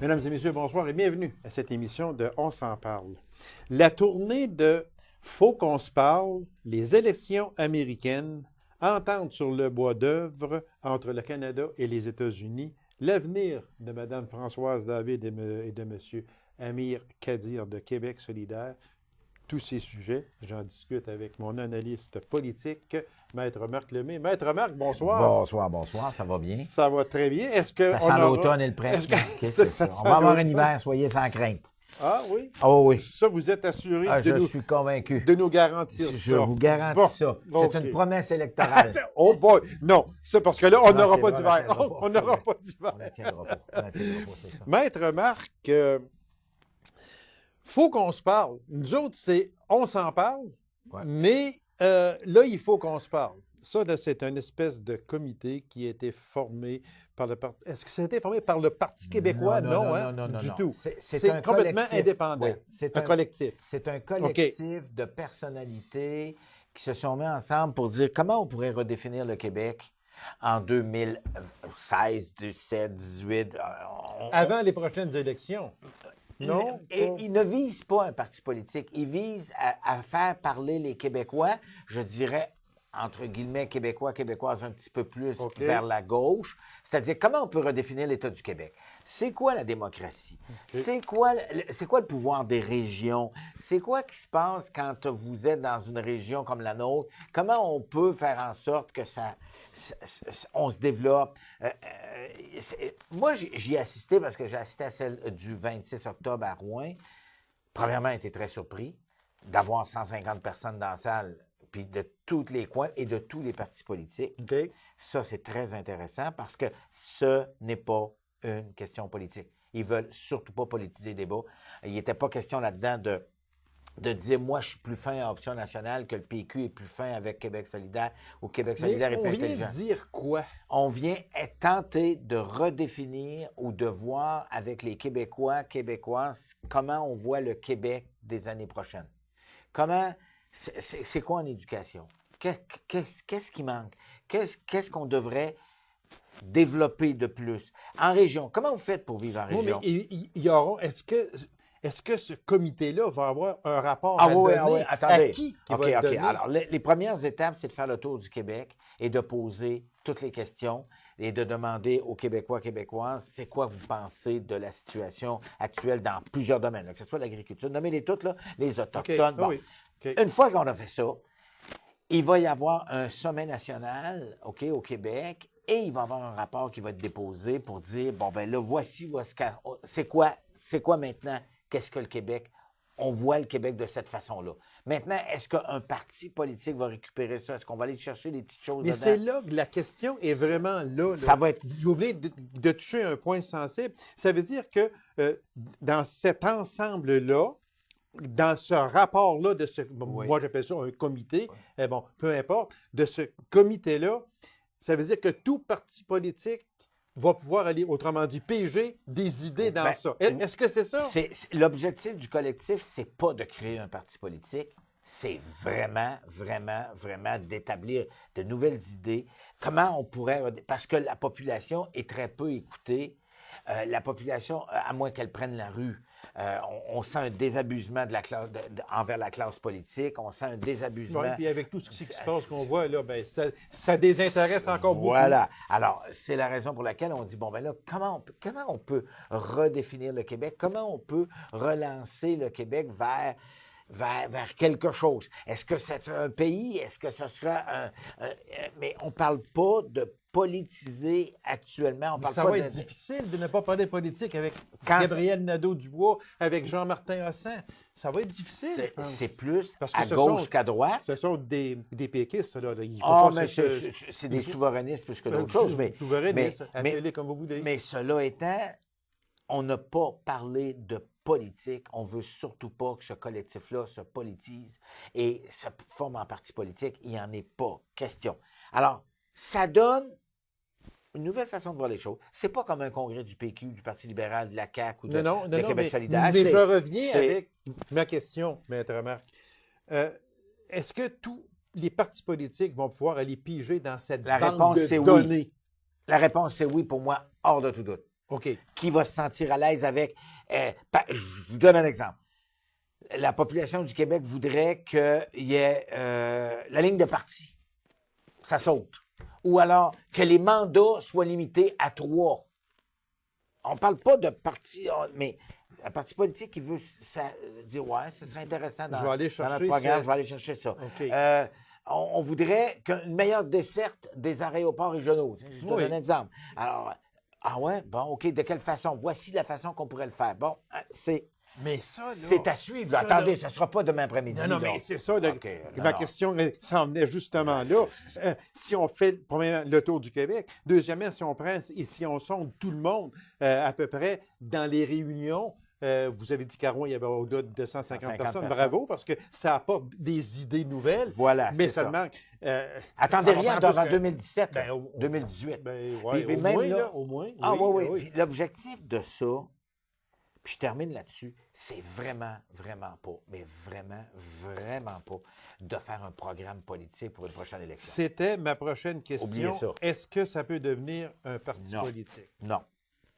Mesdames et messieurs, bonsoir et bienvenue à cette émission de On s'en parle. La tournée de Faut qu'on se parle, les élections américaines, entente sur le bois d'œuvre entre le Canada et les États-Unis, l'avenir de Mme Françoise David et de M. Amir Kadir de Québec solidaire. Tous ces sujets, j'en discute avec mon analyste politique, Maître Marc Lemay. Maître Marc, bonsoir. Bonsoir, ça va bien? Ça va très bien. Est-ce que Ça sent l'automne et le printemps. On va avoir un hiver, soyez sans crainte. Ah oui? Oh oui. Ça, vous êtes assuré je suis convaincu. de nous garantir Je ça. vous garantis ça. Bon, c'est une promesse électorale. Oh boy! Non, c'est parce que là, on n'aura pas vrai, d'hiver. On n'aura pas d'hiver. On n'attiendra pas. C'est ça. Maître Marc, faut qu'on se parle. Nous autres, on s'en parle, Ouais. mais là, il faut qu'on se parle. Ça, là, c'est une espèce de comité qui a été formé par le Parti... Est-ce que ça a été formé par le Parti québécois? Non, du tout. C'est un complètement collectif. indépendant. Oui, c'est un collectif. C'est un collectif de personnalités qui se sont mis ensemble pour dire comment on pourrait redéfinir le Québec en 2016, 2017, 2018. Avant les prochaines élections. Non? Il ne vise pas un parti politique. Il vise à faire parler les Québécois, je dirais, entre guillemets, québécoises un petit peu plus vers la gauche. C'est-à-dire, comment on peut redéfinir l'État du Québec? C'est quoi la démocratie? C'est quoi le pouvoir des régions? C'est quoi qui se passe quand vous êtes dans une région comme la nôtre? Comment on peut faire en sorte que on se développe? Moi, j'y ai assisté parce que j'ai assisté à celle du 26 octobre à Rouen. Premièrement, j'ai été très surpris d'avoir 150 personnes dans la salle, puis de tous les coins et de tous les partis politiques. Ça, c'est très intéressant parce que ce n'est pas une question politique. Ils veulent surtout pas politiser le débat. Il n'était pas question là-dedans de dire, moi, je suis plus fin à Option nationale que le PQ est plus fin avec Québec solidaire ou Québec solidaire est plus intelligent. On vient dire quoi? On vient tenter de redéfinir ou de voir avec les Québécois, Québécoises, comment on voit le Québec des années prochaines. C'est quoi en éducation? Qu'est-ce qui manque? Qu'est-ce qu'on devrait développer de plus? En région, comment vous faites pour vivre en région? Mais il y aura... Est-ce que ce comité-là va avoir un rapport à donner? Attendez. À qui va le donner? Alors, les premières étapes, c'est de faire le tour du Québec et de poser toutes les questions et de demander aux Québécois, Québécoises, c'est quoi vous pensez de la situation actuelle dans plusieurs domaines, là, que ce soit l'agriculture, nommez-les toutes, là, les Autochtones. Bon. Une fois qu'on a fait ça, il va y avoir un sommet national au Québec et il va y avoir un rapport qui va être déposé pour dire, bon, ben là, voici c'est quoi maintenant, qu'est-ce que le Québec, on voit le Québec de cette façon-là. Maintenant, est-ce qu'un parti politique va récupérer ça? Est-ce qu'on va aller chercher des petites choses Mais dedans? c'est là que la question est vraiment là. Ça va être... Vous oubliez de toucher un point sensible. Ça veut dire que dans cet ensemble-là, dans ce rapport-là, moi j'appelle ça un comité, bon, peu importe, de ce comité-là, ça veut dire que tout parti politique va pouvoir aller, autrement dit, piger des idées dans ça. Est-ce que c'est ça? L'objectif du collectif, c'est pas de créer un parti politique, c'est vraiment d'établir de nouvelles idées. Comment on pourrait... Parce que la population est très peu écoutée. La population, à moins qu'elle prenne la rue, on sent un désabusement de la classe, envers la classe politique, on sent un désabusement... Oui, puis avec tout ce qui se passe qu'on voit, là, ben, ça désintéresse encore beaucoup. Voilà. Alors, c'est la raison pour laquelle on dit, bon, ben là, comment on peut redéfinir le Québec? Comment on peut relancer le Québec vers quelque chose? Est-ce que c'est un pays? Est-ce que ce sera mais on ne parle pas de politiser actuellement. Ça va être difficile de ne pas parler politique avec Gabriel Nadeau-Dubois, avec Jean-Martin Hossan. Ça va être difficile, je pense. C'est plus à gauche qu'à droite. Ce sont des péquistes, là. Mais c'est des souverainistes plus que d'autres choses. Souverainistes, appelez comme vous voulez. Mais cela étant, on n'a pas parlé de politique. On ne veut surtout pas que ce collectif-là se politise et se forme en parti politique. Il n'y en est pas question. Alors, ça donne une nouvelle façon de voir les choses. C'est pas comme un congrès du PQ, du Parti libéral, de la CAQ ou de Québec solidaire. Mais je reviens avec ma question, Maître Marc. Est-ce que tous les partis politiques vont pouvoir aller piger dans cette banque de données? La réponse, c'est oui, pour moi, hors de tout doute. OK. Qui va se sentir à l'aise avec... je vous donne un exemple. La population du Québec voudrait qu'il y ait la ligne de parti. Ça saute. Ou alors que les mandats soient limités à 3. On ne parle pas de parti, mais un parti politique qui veut dire « Ouais, ce serait intéressant dans notre programme, je vais aller chercher ça. Okay. » On voudrait qu'une meilleure desserte des aéroports régionaux. Je donne un exemple. Alors, bon, OK, de quelle façon? Voici la façon qu'on pourrait le faire. Bon, c'est à suivre. Attendez, ça ne sera pas demain après-midi. Non, mais c'est ça. Ma question s'en venait justement là. Si on fait, premièrement, le tour du Québec, deuxièmement, si on prend et si on sonde tout le monde à peu près dans les réunions, vous avez dit qu'à Rouen, il y avait au-delà de 250 personnes. Bravo, parce que ça apporte des idées nouvelles. Voilà, mais seulement... attendez rien avant 2017, 2018. Au moins. Ah oui. Puis l'objectif de ça, puis je termine là-dessus, c'est vraiment pas de faire un programme politique pour une prochaine élection. C'était ma prochaine question. Oubliez ça. Est-ce que ça peut devenir un parti politique? Non.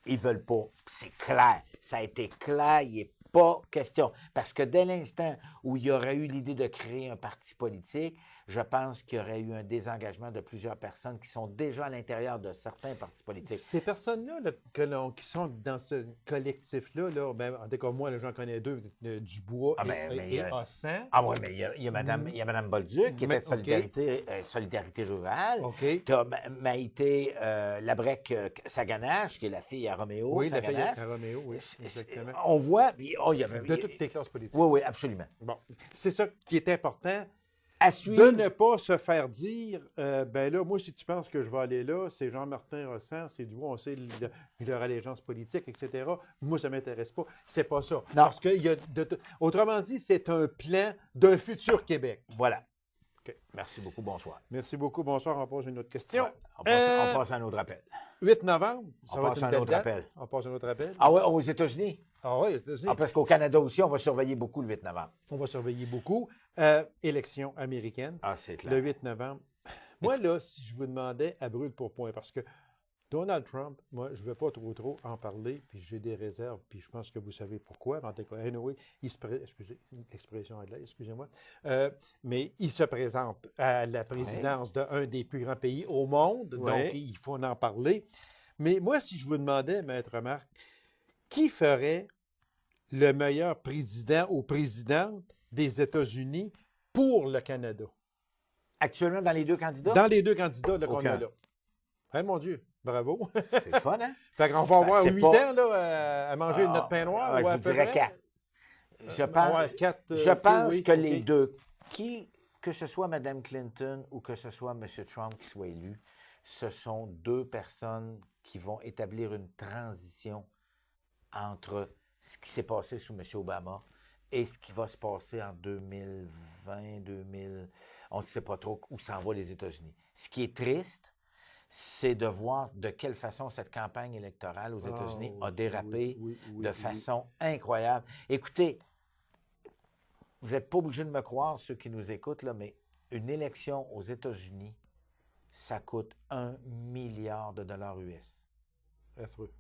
Ils veulent pas. C'est clair. Ça a été clair. Il n'est pas question. Parce que dès l'instant où il y aurait eu l'idée de créer un parti politique, je pense qu'il y aurait eu un désengagement de plusieurs personnes qui sont déjà à l'intérieur de certains partis politiques. Ces personnes-là qui sont dans ce collectif-là, en tout cas, moi, j'en connais deux, Dubois et Hossan. Ah oui, mais il y a Mme Bolduc qui était de Solidarité rurale. Okay. Tu as Maïté Labrec-Saganache, qui est la fille à Roméo. Oui, Saganache. la fille à Roméo, oui, exactement. On voit... il y avait, de toutes les classes politiques. Oui, absolument. Bon, c'est ça qui est important. À suivre. De ne pas se faire dire, moi, si tu penses que je vais aller là, c'est Jean-Martin Rossan, c'est Dubois, on sait leur allégeance politique, etc. Moi, ça ne m'intéresse pas. C'est pas ça. Non. Parce que, autrement dit, c'est un plan d'un futur Québec. Voilà. Okay. Merci beaucoup. Bonsoir. Merci beaucoup. Bonsoir. On pose une autre question. Ouais, on passe à un autre appel. 8 novembre, ça on va passe être une à un belle autre date. appel. On passe à un autre appel. Ah oui, aux États-Unis? Ah oui, aux États-Unis. Parce qu'au Canada aussi, on va surveiller beaucoup le 8 novembre. On va surveiller beaucoup. Élection américaine. Ah, c'est clair. Le 8 novembre. Moi, là, si je vous demandais à brûle pour point, parce que Donald Trump, moi, je ne veux pas trop en parler, puis j'ai des réserves, puis je pense que vous savez pourquoi. En tout cas, anyway, excusez l'expression anglaise, excusez-moi, mais il se présente à la présidence d'un des plus grands pays au monde, donc il faut en parler. Mais moi, si je vous demandais, Maître Marc, qui ferait le meilleur président ou présidente des États-Unis pour le Canada? Actuellement, dans les deux candidats? Dans les deux candidats qu'on a là. Eh, mon Dieu, bravo. C'est fun, hein? Fait qu'on va avoir 8 ans là, à manger notre pain noir. Je vous dirais 4. Je pense que les deux, que ce soit Mme Clinton ou que ce soit M. Trump qui soit élu, ce sont deux personnes qui vont établir une transition entre ce qui s'est passé sous M. Obama et ce qui va se passer en 2020, on ne sait pas trop où s'en vont les États-Unis. Ce qui est triste, c'est de voir de quelle façon cette campagne électorale aux États-Unis a dérapé de façon incroyable. Écoutez, vous n'êtes pas obligés de me croire, ceux qui nous écoutent, là, mais une élection aux États-Unis, ça coûte 1 milliard de dollars US. Affreux.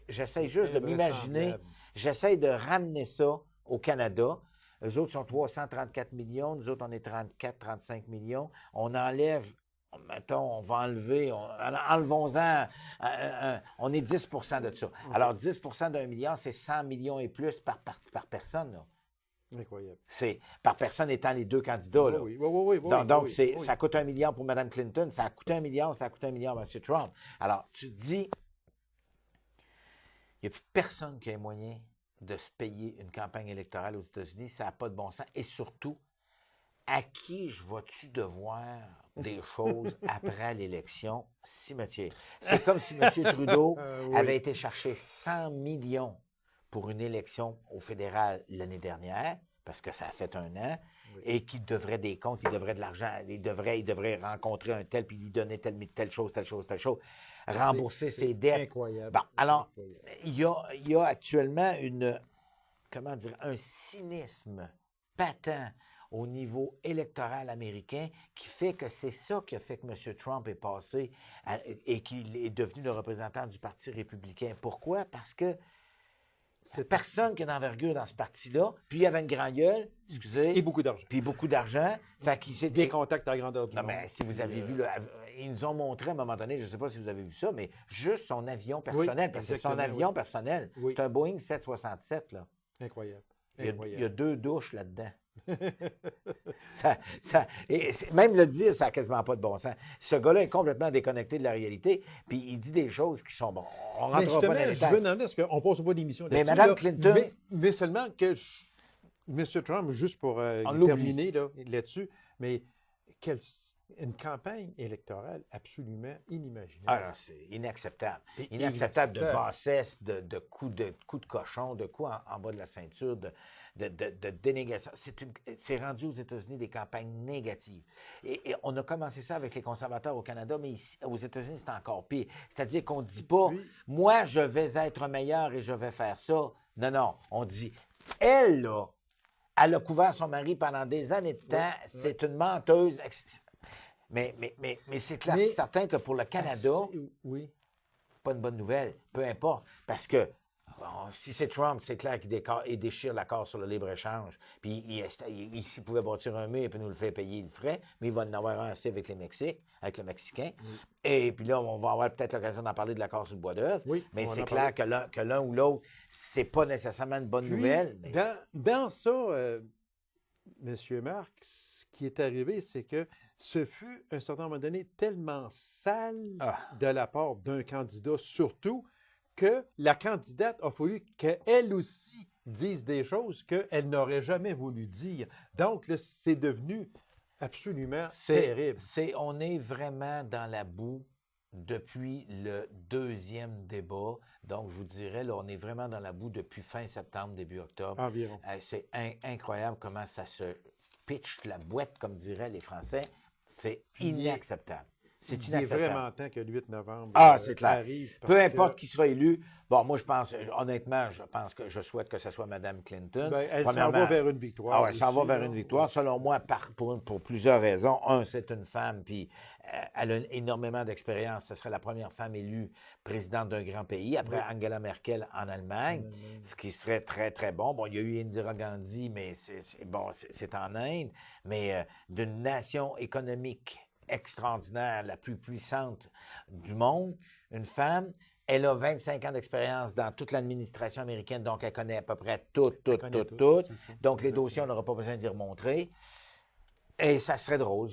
J'essaie juste de m'imaginer, j'essaie de ramener ça au Canada. Eux autres sont 334 millions, nous autres, on est 34-35 millions. On enlève, mettons, on va enlever, enlevons-en, on est 10 de ça. Okay. Alors, 10 d'1 milliard, c'est 100 millions et plus par personne, là. Incroyable. C'est par personne étant les deux candidats. Là. Oui. Donc, ça coûte 1 milliard pour Mme Clinton, ça a coûté 1 milliard, ça a coûté 1 milliard à M. Trump. Alors, tu te dis, il n'y a plus personne qui a les moyens de se payer une campagne électorale aux États-Unis, ça n'a pas de bon sens. Et surtout, à qui je vais-tu devoir des choses après l'élection, cimetière? C'est comme si M. Trudeau avait été chercher 100 millions pour une élection au fédéral l'année dernière, parce que ça a fait 1 an, et qu'il devrait des comptes, il devrait de l'argent, il devrait rencontrer un tel, puis lui donner telle chose, rembourser ses dettes. Incroyable. Bon, alors, il y a actuellement un cynisme patent au niveau électoral américain qui fait que c'est ça qui a fait que M. Trump est passé et qu'il est devenu le représentant du Parti républicain. Pourquoi? Parce que c'est personne qui a d'envergure dans ce parti-là. Puis il y avait une grande gueule, excusez. Et beaucoup d'argent. Puis beaucoup d'argent. Fait qu'il des contacts à la grandeur du non, monde. mais si vous avez vu, là, ils nous ont montré à un moment donné, je ne sais pas si vous avez vu ça, mais juste son avion personnel, parce que c'est son avion personnel. Oui. C'est un Boeing 767, là. Incroyable. Il y a 2 douches là-dedans. Même le dire, ça n'a quasiment pas de bon sens. Ce gars-là est complètement déconnecté de la réalité, puis il dit des choses qui sont... Bon, on ne rentrera pas dans les détails. Je veux demander, est-ce qu'on ne pose pas d'émission là-dessus? Mais Mme Clinton... Mais seulement que M. Trump, juste pour terminer là-dessus, mais une campagne électorale absolument inimaginable. Ah non, c'est inacceptable. Inacceptable de bassesse, de coups de cochon, de coups en bas de la ceinture, de dénégation. C'est rendu aux États-Unis des campagnes négatives. Et on a commencé ça avec les conservateurs au Canada, mais ici, aux États-Unis, c'est encore pire. C'est-à-dire qu'on ne dit pas « moi, je vais être meilleur et je vais faire ça ». Non, non, on dit « elle, là, elle a couvert son mari pendant des années de temps, c'est une menteuse ». Mais c'est clair, certain que pour le Canada, pas une bonne nouvelle, peu importe, parce que si c'est Trump, c'est clair qu'il déchire l'accord sur le libre-échange, puis s'il pouvait bâtir un mur et nous le faire payer, il le ferait, mais il va en avoir un aussi avec le Mexicain. Et puis là, on va avoir peut-être l'occasion d'en parler de l'accord sur le bois d'œuvre, mais c'est clair que l'un ou l'autre, c'est pas nécessairement une bonne nouvelle. Mais dans ça, M. Marc, ce qui est arrivé, c'est que ce fut, à un certain moment donné, tellement sale de la part d'un candidat, surtout, que la candidate a fallu qu'elle aussi dise des choses qu'elle n'aurait jamais voulu dire. Donc, c'est devenu absolument terrible. On est vraiment dans la boue depuis le 2e débat. Donc, je vous dirais, là, on est vraiment dans la boue depuis fin septembre, début octobre. Environ. C'est incroyable comment ça se pitch la boîte, comme diraient les Français. C'est inacceptable. C'est inacceptable. Il est vraiment temps que le 8 novembre arrive. Peu importe qui sera élu. Bon, moi, je pense, honnêtement, je souhaite que ce soit Mme Clinton. Elle s'en va vers une victoire. Elle s'en va vers une victoire. Selon moi, pour plusieurs raisons. Un, c'est une femme, puis elle a énormément d'expérience. Ce serait la première femme élue présidente d'un grand pays, après Angela Merkel en Allemagne, ce qui serait très, très bon. Bon, il y a eu Indira Gandhi, mais c'est en Inde, mais d'une nation économique extraordinaire, la plus puissante du monde, une femme. Elle a 25 ans d'expérience dans toute l'administration américaine, donc elle connaît à peu près tout. Donc, les dossiers, on n'aura pas besoin d'y remontrer. Et ça serait drôle.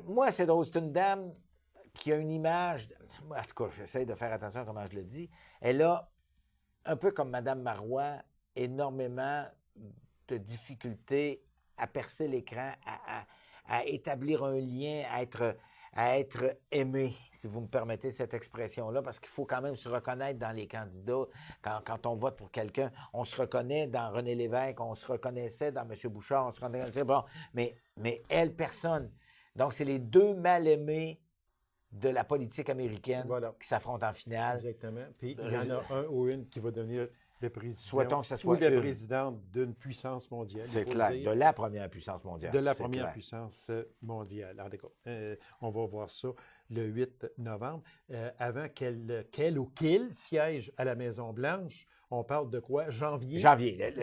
Moi, c'est drôle. C'est une dame qui a une image... En tout cas, j'essaie de faire attention à comment je le dis. Elle a, un peu comme Mme Marois, énormément de difficultés à percer l'écran, à établir un lien, à être aimé, si vous me permettez cette expression-là, parce qu'il faut quand même se reconnaître dans les candidats. Quand on vote pour quelqu'un, on se reconnaît dans René Lévesque, on se reconnaissait dans M. Bouchard, on se reconnaissait, bon, mais elle, personne. Donc, c'est les deux mal-aimés de la politique américaine qui s'affrontent en finale. Exactement. Puis il y en a un ou une qui va devenir le président. Souhaitons que ce soit la présidente d'une puissance mondiale. C'est clair, de la première puissance mondiale. De la première puissance mondiale. En tout cas, on va voir ça le 8 novembre. Avant qu'elle ou qu'il siège à la Maison-Blanche, on parle de quoi? Janvier? Janvier.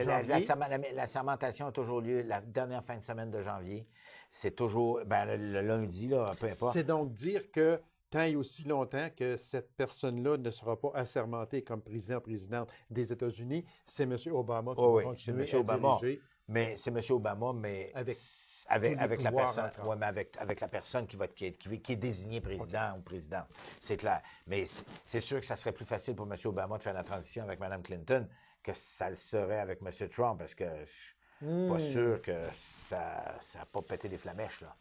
La sermentation a toujours lieu la dernière fin de semaine de janvier. C'est toujours le lundi, là, peu importe. C'est donc dire que tant et aussi longtemps que cette personne-là ne sera pas assermentée comme présidente des États-Unis, c'est M. Obama qui va continuer à diriger. Mais c'est M. Obama, mais avec la personne, mais avec la personne qui est désignée président ou présidente. C'est clair. Mais c'est sûr que ça serait plus facile pour M. Obama de faire la transition avec Mme Clinton que ça le serait avec M. Trump, parce que je suis pas sûr que ça n'a pas pété des flamèches, là.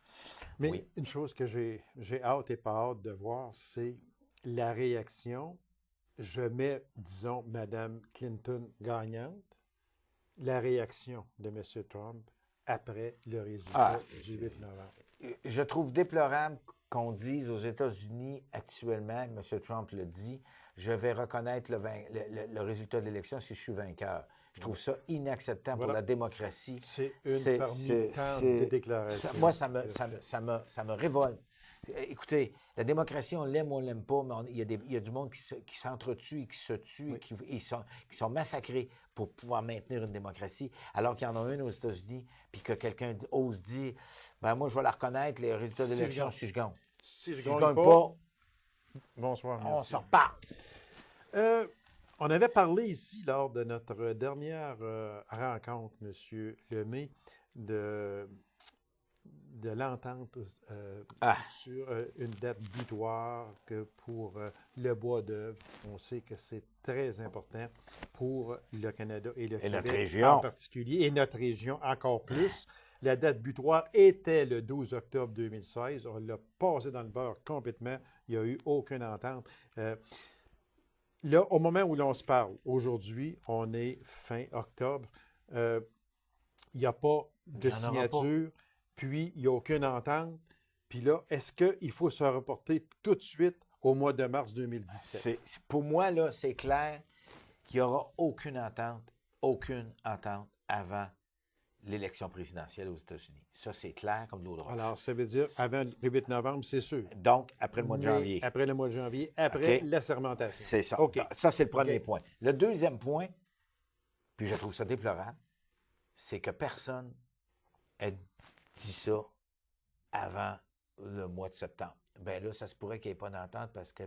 Mais une chose que j'ai hâte et pas hâte de voir, c'est la réaction. Je mets, disons, Mme Clinton gagnante, la réaction de M. Trump après le résultat du 8 novembre. Je trouve déplorable qu'on dise aux États-Unis actuellement, M. Trump le dit, je vais reconnaître le résultat de l'élection si je suis vainqueur. Je trouve ça inacceptable pour la démocratie. C'est une parmi tant de déclarations. Moi, ça me révolte. Écoutez, la démocratie, on l'aime ou on ne l'aime pas, mais il y a du monde qui s'entretue et qui se tue et qui sont massacrés pour pouvoir maintenir une démocratie, alors qu'il y en a une aux États-Unis, puis que quelqu'un ose dire, ben moi, je vais la reconnaître, les résultats d'élection, si je gagne. Si je gagne pas, bonsoir, merci. On s'en reparle. On avait parlé ici, lors de notre dernière rencontre, M. Lemay, de l'entente sur une date butoir que pour le bois d'œuvre. On sait que c'est très important pour le Canada et le Québec notre région en particulier, et notre région encore plus. La date butoir était le 12 octobre 2016. On l'a passé dans le beurre complètement. Il n'y a eu aucune entente. Là, au moment où l'on se parle, aujourd'hui, on est fin octobre. Il n'y a pas de signature. Puis, il n'y a aucune entente. Puis là, est-ce qu'il faut se reporter tout de suite au mois de mars 2017? Pour moi, là, c'est clair qu'il n'y aura aucune entente avant l'élection présidentielle aux États-Unis. Ça, c'est clair comme de l'eau de roche. Alors, ça veut dire avant le 8 novembre, c'est sûr. Donc, après le mois de janvier. Après le mois de janvier, après la sermentation. C'est ça. Okay. Ça, c'est le premier point. Le deuxième point, puis je trouve ça déplorable, c'est que personne n'a dit ça avant le mois de septembre. Bien là, ça se pourrait qu'il n'y ait pas d'entente parce que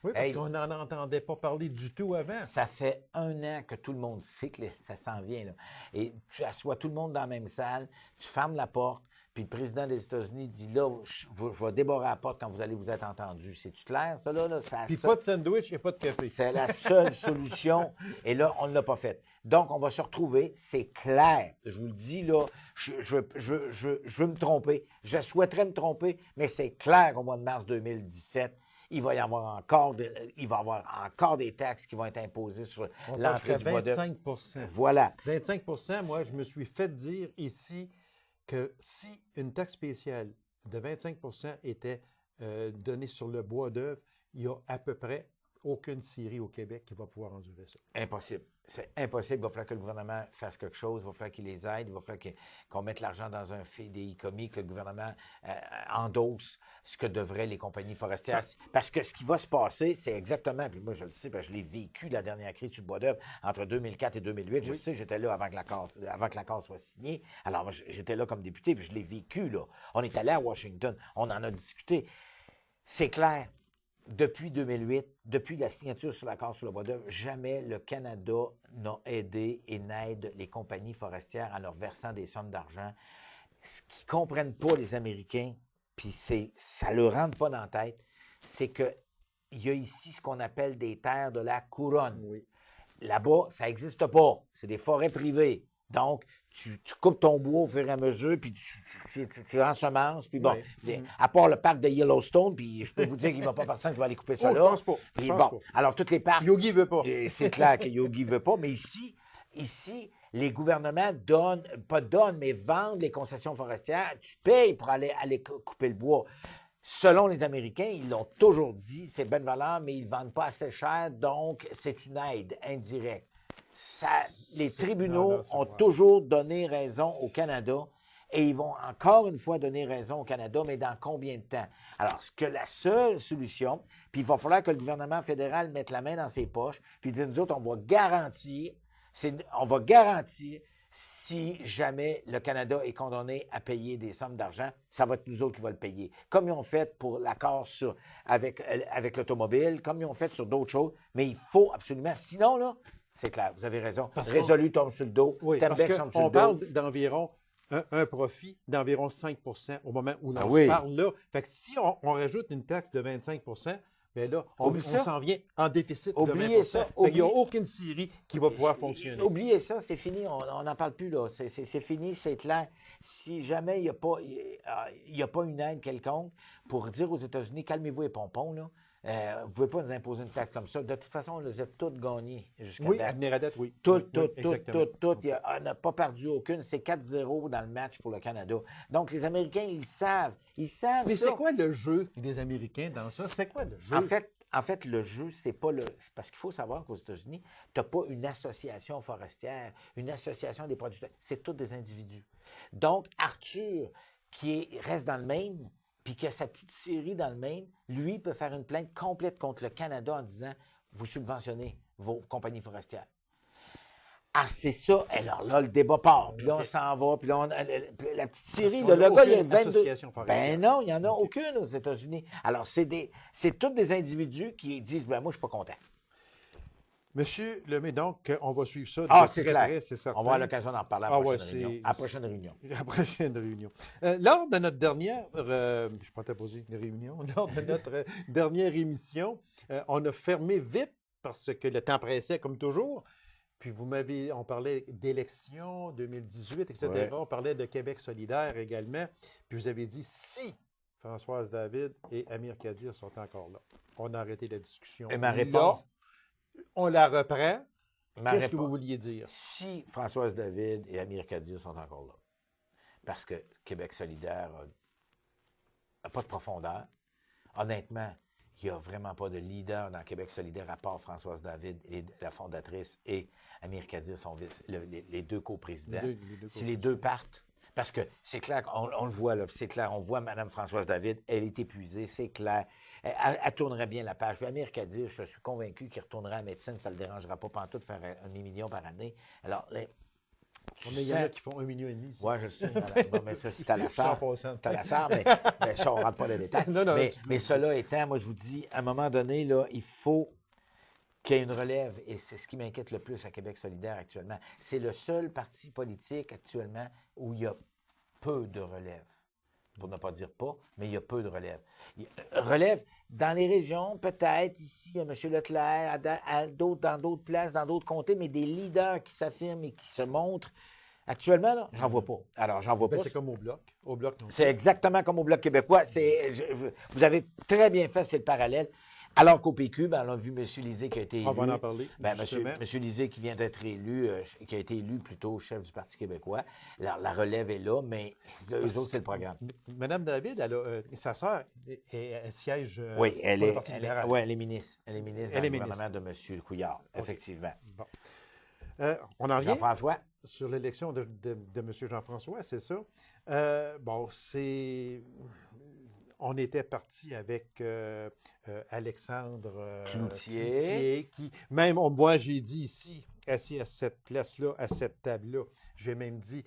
Oui, parce qu'on n'en entendait pas parler du tout avant. Ça fait 1 an que tout le monde sait que ça s'en vient, là. Et tu assois tout le monde dans la même salle, tu fermes la porte, puis le président des États-Unis dit, là, je vais débarrer la porte quand vous allez vous être entendus. C'est-tu clair, ça, là? Puis pas de sandwich et pas de café. C'est la seule solution. Et là, on ne l'a pas faite. Donc, on va se retrouver, c'est clair. Je vous le dis, là, je veux me tromper. Je souhaiterais me tromper, mais c'est clair qu'au mois de mars 2017, il va y avoir encore des taxes qui vont être imposées sur l'entrée du bois d'œuvre. 25 Voilà. 25 moi, je me suis fait dire ici que si une taxe spéciale de 25 était donnée sur le bois d'œuvre, il y a à peu près aucune scierie au Québec qui va pouvoir endurer ça. Impossible. C'est impossible. Il va falloir que le gouvernement fasse quelque chose. Il va falloir qu'il les aide. Il va falloir qu'on mette l'argent dans un FDICOMI, que le gouvernement endosse ce que devraient les compagnies forestières. Parce que ce qui va se passer, c'est exactement, puis moi je le sais, parce que je l'ai vécu la dernière crise sur le bois d'œuvre entre 2004 et 2008. Oui. Je sais, j'étais là avant que l'accord soit signé. Alors moi, j'étais là comme député, puis je l'ai vécu, là. On est allé à Washington. On en a discuté. C'est clair. Depuis 2008, depuis la signature sur l'accord sur le bois d'œuvre, jamais le Canada n'a aidé et n'aide les compagnies forestières en leur versant des sommes d'argent. Ce qu'ils ne comprennent pas, les Américains, puis ça ne leur rentre pas dans la tête, c'est qu'il y a ici ce qu'on appelle des terres de la couronne. Oui. Là-bas, ça n'existe pas. C'est des forêts privées. Donc, tu coupes ton bois au fur et à mesure, puis tu ensemences, puis bon, à part le parc de Yellowstone, puis je peux vous dire qu'il ne va pas personne qui va aller couper ça là. Je pense pas. Puis bon, alors toutes les parcs... Yogi ne veut pas. C'est clair que Yogi ne veut pas, mais ici, les gouvernements mais vendent les concessions forestières. Tu payes pour aller couper le bois. Selon les Américains, ils l'ont toujours dit, c'est bonne valeur, mais ils ne vendent pas assez cher, donc c'est une aide indirecte. Les tribunaux ont toujours donné raison au Canada et ils vont encore une fois donner raison au Canada, mais dans combien de temps? Alors, la seule solution, puis il va falloir que le gouvernement fédéral mette la main dans ses poches, puis dire, nous autres, on va garantir si jamais le Canada est condamné à payer des sommes d'argent, ça va être nous autres qui va le payer. Comme ils ont fait pour l'accord avec l'automobile, comme ils ont fait sur d'autres choses, mais il faut absolument, sinon, là, c'est clair, vous avez raison. Résolu tombe sur le dos. Oui, parce qu'on parle d'environ un profit d'environ 5 au moment où on se parle là. Fait que si on rajoute une taxe de 25 bien là, on s'en vient en déficit de 20 Il n'y a aucune scierie qui va pouvoir fonctionner. Oubliez ça, c'est fini. On n'en parle plus, là. C'est fini, c'est clair. Si jamais il n'y a pas une aide quelconque pour dire aux États-Unis, calmez-vous les pompons, là. Vous ne pouvez pas nous imposer une taxe comme ça. De toute façon, vous êtes tous gagnés jusqu'à date. Oui, à venir à date, oui. Tout. On n'a pas perdu aucune. C'est 4-0 dans le match pour le Canada. Donc, les Américains, ils savent. Mais c'est quoi le jeu des Américains dans ça? C'est quoi le jeu? en fait, le jeu, c'est pas le... c'est parce qu'il faut savoir qu'aux États-Unis, tu n'as pas une association forestière, une association des producteurs. C'est tous des individus. Donc, Arthur, reste dans le Maine, puis qui a sa petite scierie dans le Maine, lui peut faire une plainte complète contre le Canada en disant « Vous subventionnez vos compagnies forestières ». Ah, c'est ça. Alors là, le débat part. Puis là, on s'en va. Puis là, la petite série, le gars, il y a 22... Ben non, il n'y en a aucune aux États-Unis. Alors, c'est tous des individus qui disent, ben moi, je ne suis pas content. Monsieur Lemay, donc, on va suivre ça de c'est très clair. près, c'est certain. On va avoir l'occasion d'en parler à la prochaine réunion. La prochaine réunion. Lors de notre dernière, je ne suis pas poser une réunion, lors de notre dernière émission, on a fermé vite parce que le temps pressait comme toujours. Puis on parlait d'élections 2018, etc. Ouais. On parlait de Québec solidaire également. Puis vous avez dit si Françoise David et Amir Kadir sont encore là. On a arrêté la discussion. Et ma réponse? Là, on la reprend. Qu'est-ce que vous vouliez dire? Si Françoise David et Amir Kadir sont encore là, parce que Québec solidaire n'a pas de profondeur, honnêtement, il n'y a vraiment pas de leader dans Québec solidaire à part Françoise David, la fondatrice, et Amir Kadir, les deux coprésidents. Si les deux partent, parce que c'est clair, on le voit là, c'est clair, on voit Mme Françoise David, elle est épuisée, c'est clair. Elle tournerait bien la page. Puis Amir Kadir, je suis convaincu qu'il retournerait à la médecine, ça ne le dérangera pas pantoute de faire 1 million par année. Alors, il y en a qui font 1,5 million. Oui, je sais. Bon, mais ça, c'est à la SAR. C'est à la SAR, mais ça, on ne rentre pas dans les détails. Non, mais cela étant, moi, je vous dis, à un moment donné, là, il faut qu'il y ait une relève. Et c'est ce qui m'inquiète le plus à Québec solidaire actuellement. C'est le seul parti politique actuellement où il y a peu de relève. Pour ne pas dire pas, mais il y a peu de relève. Relève dans les régions, peut-être, ici, il y a M. Leclerc, dans d'autres places, dans d'autres comtés, mais des leaders qui s'affirment et qui se montrent. Actuellement, là, j'en vois pas. Alors, j'en vois pas. C'est comme au Bloc. C'est exactement comme au Bloc québécois. Vous avez très bien fait, c'est le parallèle. Alors qu'au PQ, on a vu M. Lisée qui a été élu. On va en parler. M. Lisée qui vient d'être élu, qui a été élu plutôt chef du Parti québécois. Alors, la relève est là, mais eux autres, c'est le programme. Mme David, sa sœur, elle siège oui, elle est, Parti libéral. Oui, elle est ministre. Elle est ministre dans le gouvernement de M. Couillard, effectivement. Bon. On en revient Jean-François? Sur l'élection de M. Jean-François, c'est ça. On était parti avec Alexandre Cloutier, qui, même, moi, j'ai dit ici, assis à cette place-là, à cette table-là, j'ai même dit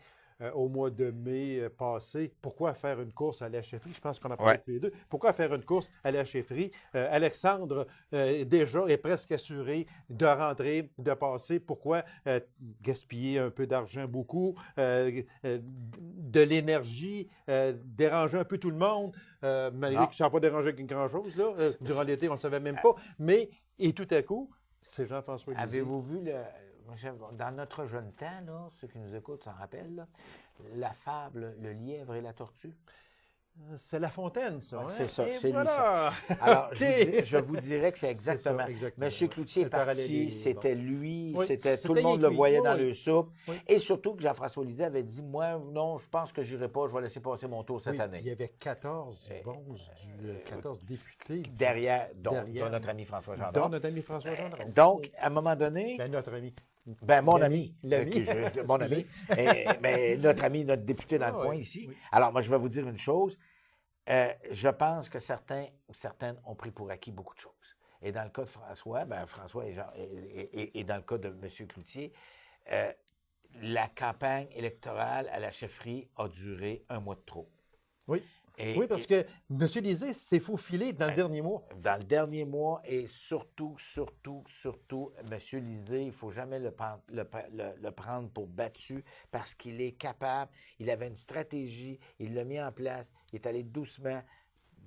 au mois de mai passé, pourquoi faire une course à la chefferie? Je pense qu'on a parlé tous les deux. Pourquoi faire une course à la chefferie? Alexandre, déjà, est presque assuré de rentrer, de passer. Pourquoi gaspiller un peu d'argent, beaucoup, de l'énergie, déranger un peu tout le monde, malgré que ça n'a pas dérangé grand-chose, là. Durant l'été, on ne savait même pas. Mais, et tout à coup, c'est Jean-François Lisée. Avez-vous vu dans notre jeune temps, là, ceux qui nous écoutent s'en rappellent, là, la fable Le lièvre et la tortue? C'est La Fontaine, ça. Ouais, hein? c'est ça, et c'est voilà. lui ça. Alors, je vous dirais que c'est exactement. Ça, exactement. M. Cloutier est parti, c'était lui, c'était tout le c'était monde le voyait dans oui. le soupe. Oui. Et surtout que Jean-François Lisée avait dit, moi, non, je pense que je n'irai pas, je vais laisser passer mon tour cette année. Il y avait 14 députés. Derrière, dont notre ami François Gendron. Dont notre ami François Gendron. Donc, à un moment donné... notre ami. Mon ami. L'ami. Mon ami. Mais notre ami, notre député dans le coin ici. Oui. Alors, moi, je vais vous dire une chose. Je pense que certains ou certaines ont pris pour acquis beaucoup de choses. Et dans le cas de François, et dans le cas de M. Cloutier, la campagne électorale à la chefferie a duré 1 mois de trop. Oui. Oui, parce que M. Lisée s'est faufilé dans le dernier mois. Dans le dernier mois, et surtout, M. Lisée, il ne faut jamais le prendre pour battu parce qu'il est capable. Il avait une stratégie, il l'a mis en place, il est allé doucement.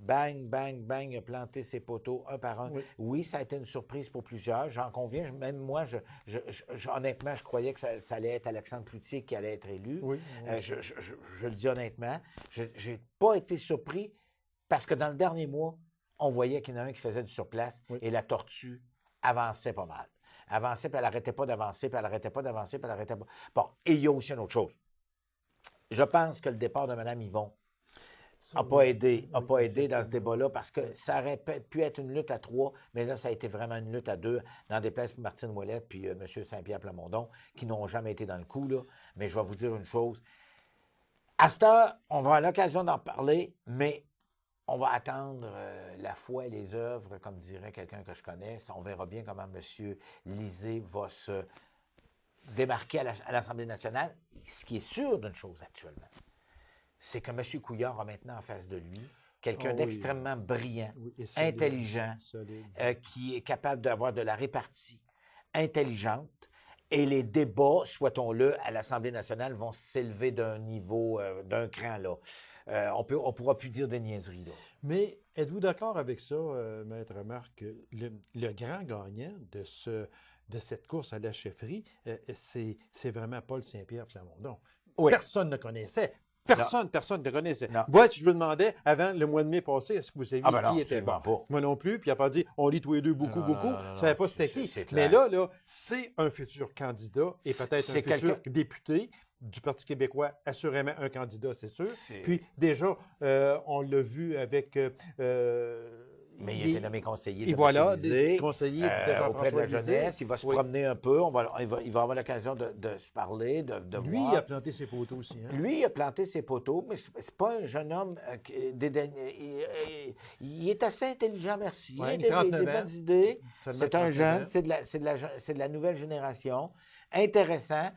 Bang, bang, bang, il a planté ses poteaux un par un. Oui, ça a été une surprise pour plusieurs, j'en conviens. Même moi, honnêtement, je croyais que ça allait être Alexandre Cloutier qui allait être élu. Oui. Je le dis honnêtement. Je n'ai pas été surpris parce que dans le dernier mois, on voyait qu'il y en a un qui faisait du surplace et la tortue avançait pas mal. Avançait, puis elle n'arrêtait pas d'avancer, puis elle n'arrêtait pas d'avancer, puis elle n'arrêtait pas. Bon, et il y a aussi une autre chose. Je pense que le départ de Mme Yvon n'a pas aidé dans ce débat-là parce que ça aurait pu être une lutte à 3, mais là, ça a été vraiment une lutte à 2 dans des places pour Martine Ouellette puis M. Saint-Pierre Plamondon qui n'ont jamais été dans le coup, là. Mais je vais vous dire une chose. À cette heure, on va avoir l'occasion d'en parler, mais on va attendre la foi et les œuvres, comme dirait quelqu'un que je connais. On verra bien comment M. Lisée va se démarquer à l'Assemblée nationale. Ce qui est sûr d'une chose actuellement, c'est que M. Couillard a maintenant en face de lui quelqu'un d'extrêmement brillant, intelligent, qui est capable d'avoir de la répartie intelligente. Et les débats, souhaitons-le, à l'Assemblée nationale vont s'élever d'un niveau, d'un cran, là. On pourra plus dire des niaiseries, là. Mais êtes-vous d'accord avec ça, Maître Marc, que le grand gagnant de cette course à la chefferie, c'est vraiment Paul Saint-Pierre Plamondon? Oui. Personne ne connaissait. Personne ne connaissait. Non. Moi, si je vous demandais, avant le mois de mai passé, est-ce que vous saviez qui était bon? pas? Moi non plus, puis il n'a pas dit, on lit tous les deux beaucoup. Je ne savais pas c'était qui. Mais là, c'est un futur candidat et peut-être un futur député du Parti québécois, assurément un candidat, c'est sûr. Puis déjà, on l'a vu avec... mais il a été nommé conseiller de conseiller de Jean-François auprès de la Lisée. jeunesse. Il va se promener un peu. Il va avoir l'occasion de se parler, de lui, voir. Lui, il a planté ses poteaux aussi. Hein? Lui, il a planté ses poteaux, mais c'est pas un jeune homme... il est assez intelligent, merci. Ouais, il a des bonnes idées. C'est un jeune, c'est de la nouvelle génération. Intéressant.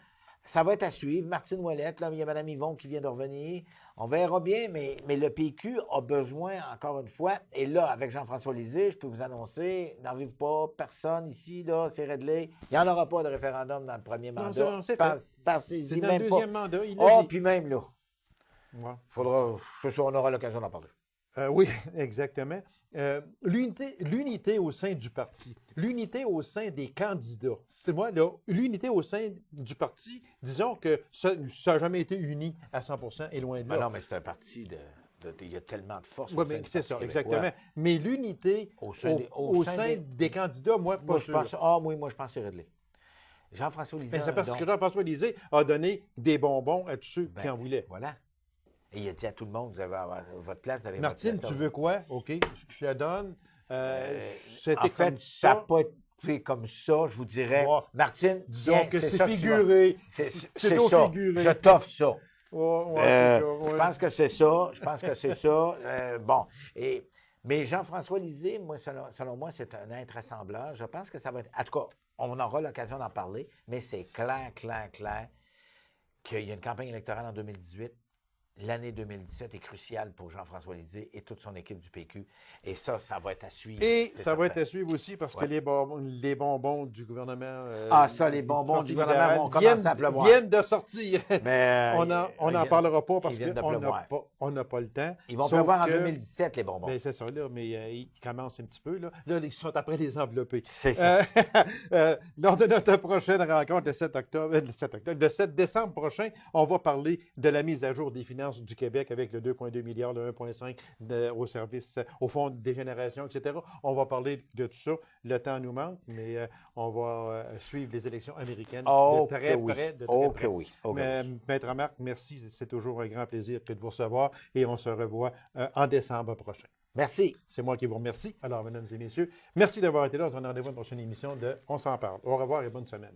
Ça va être à suivre. Martine Ouellette, là, il y a Mme Yvon qui vient de revenir. On verra bien, mais le PQ a besoin, encore une fois, et là, avec Jean-François Lisée, je peux vous annoncer, n'en vive pas, personne ici, là, c'est réglé. Il n'y en aura pas de référendum dans le premier mandat. C'est dans le deuxième mandat, il l'a dit. Puis même là, ouais. on aura l'occasion d'en parler. Oui, exactement. L'unité au sein du parti, l'unité au sein des candidats. C'est moi, là, l'unité au sein du parti, disons que ça n'a jamais été uni à 100% et loin de là. Ben non, mais c'est un parti il y a tellement de force. Oui, mais c'est ça, exactement. Mais l'unité au sein des candidats, moi, pas sûr. Moi, je pense que c'est réglé. Jean-François Lisée. C'est parce que Jean-François Lisée a donné des bonbons à tous ceux qui en voulaient. Voilà. Et il a dit à tout le monde, vous avez votre place. Martine, tu veux quoi? OK, je le donne. En fait, ça n'a pas été comme ça, je vous dirais. Martine, disons que c'est figuré. C'est ça. Figuré. Je t'offre ça. Je pense que c'est ça. Bon. Mais Jean-François Lisée, moi, selon moi, c'est un être assembleur. Je pense que ça va être... En tout cas, on aura l'occasion d'en parler, mais c'est clair qu'il y a une campagne électorale en 2018. L'année 2017 est cruciale pour Jean-François Lisée et toute son équipe du PQ. Et ça va être à suivre. Et ça va être à suivre aussi parce que les bonbons du gouvernement... les bonbons du gouvernement vont commencer à pleuvoir. Viennent de sortir. Mais on n'en parlera pas parce qu'on n'a pas le temps. Ils vont pleuvoir en 2017, les bonbons. Ben, c'est ça, là, mais ils commencent un petit peu. Là, ils sont après les enveloppés. C'est ça. Lors de notre prochaine rencontre le 7 décembre prochain, on va parler de la mise à jour des finances du Québec avec le 2,2 milliards, le 1,5 au service, au fonds de génération, etc. On va parler de tout ça. Le temps nous manque, mais on va suivre les élections américaines de très près. Mais, Maître Marc, merci. C'est toujours un grand plaisir de vous recevoir et on se revoit en décembre prochain. Merci. C'est moi qui vous remercie. Alors, mesdames et messieurs, merci d'avoir été là. On se donne rendez-vous à une prochaine émission de On s'en parle. Au revoir et bonne semaine.